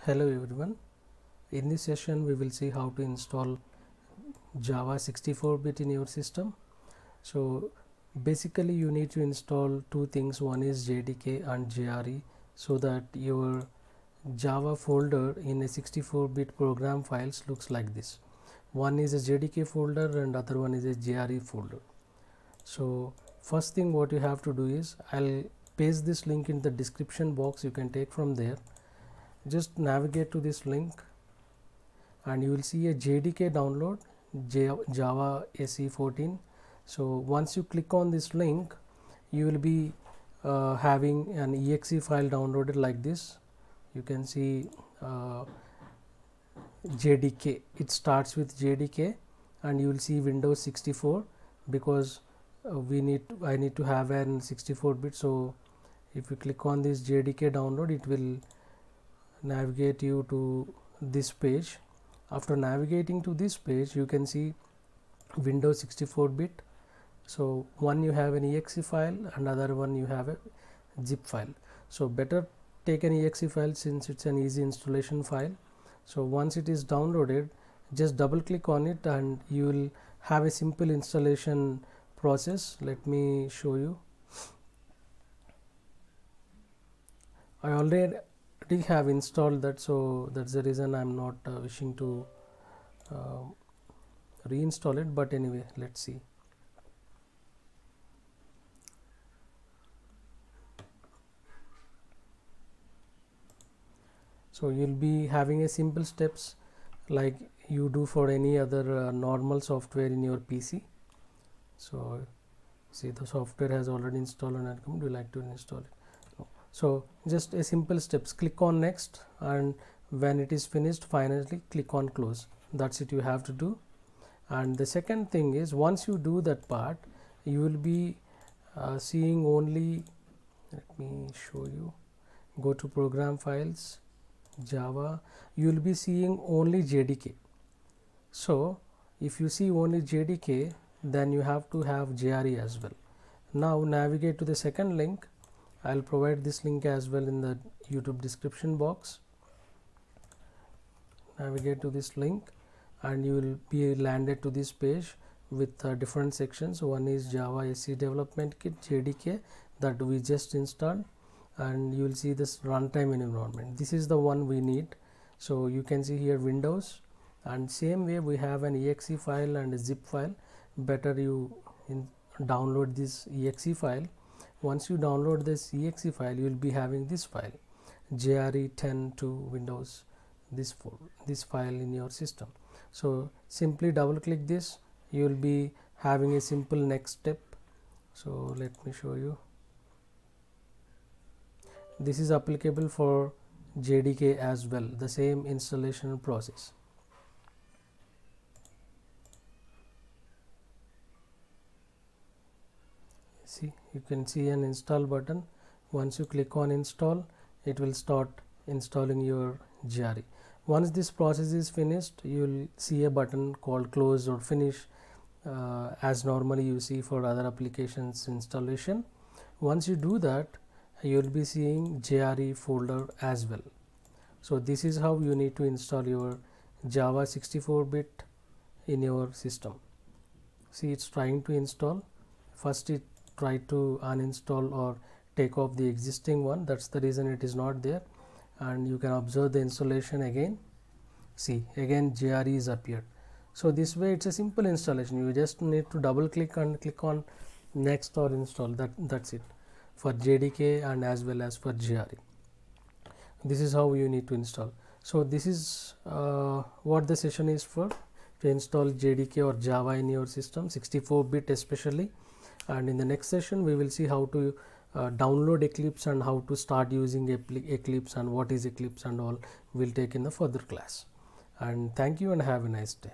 Hello everyone. In this session we will see how to install Java 64-bit in your system. So basically you need to install two things. One is JDK and JRE, so that your Java folder in a 64-bit program files looks like this. One is a JDK folder and other one is a JRE folder. So first thing what you have to do is, I'll paste this link in the description box. You can take from there. Just navigate to this link and you will see a JDK download, Java SE 14. So once you click on this link, you will be having an exe file downloaded like this. You can see JDK. It starts with JDK and you will see Windows 64 because I need to have an 64-bit. So if you click on this JDK download, it will navigate you to this page. After navigating to this page, you can see Windows 64-bit. So one you have an exe file, another one you have a zip file. So better take an exe file since it's an easy installation file. So once it is downloaded, just double click on it and you will have a simple installation process. Let me show you. I already have installed that, so that's the reason I'm not wishing to reinstall it, but anyway, let's see. So you'll be having a simple steps like you do for any other normal software in your PC. So see, the software has already installed and would you like to install it? So just a simple steps, click on next, and when it is finished, finally click on close. That's it you have to do. And the second thing is, once you do that part, you will be seeing only, let me show you, go to program files, Java, you will be seeing only JDK. So if you see only JDK, then you have to have JRE as well. Now navigate to the second link. I'll provide this link as well in the YouTube description box. Navigate to this link and you will be landed to this page with different sections. One is Java SE Development Kit JDK that we just installed, and you will see this runtime environment. This is the one we need. So you can see here Windows, and same way we have an exe file and a zip file. Better you download this exe file. Once you download this exe file, you will be having this file JRE10 to Windows, this file in your system. So simply double click this, you will be having a simple next step. So let me show you. This is applicable for JDK as well, the same installation process. See, you can see an install button. Once you click on install, it will start installing your JRE. Once this process is finished, you will see a button called close or finish, as normally you see for other applications installation. Once you do that, you will be seeing JRE folder as well. So this is how you need to install your Java 64-bit in your system. See, it's trying to install. First it tried to uninstall or take off the existing one. That's the reason it is not there. And you can observe the installation again. See, again JRE is appeared. So this way it's a simple installation. You just need to double click and click on next or install. That's it for JDK and as well as for JRE. This is how you need to install. So this is what the session is for, to install JDK or Java in your system, 64-bit especially. And in the next session we will see how to download Eclipse and how to start using Eclipse and what is Eclipse and all we'll take in the further class. And thank you and have a nice day.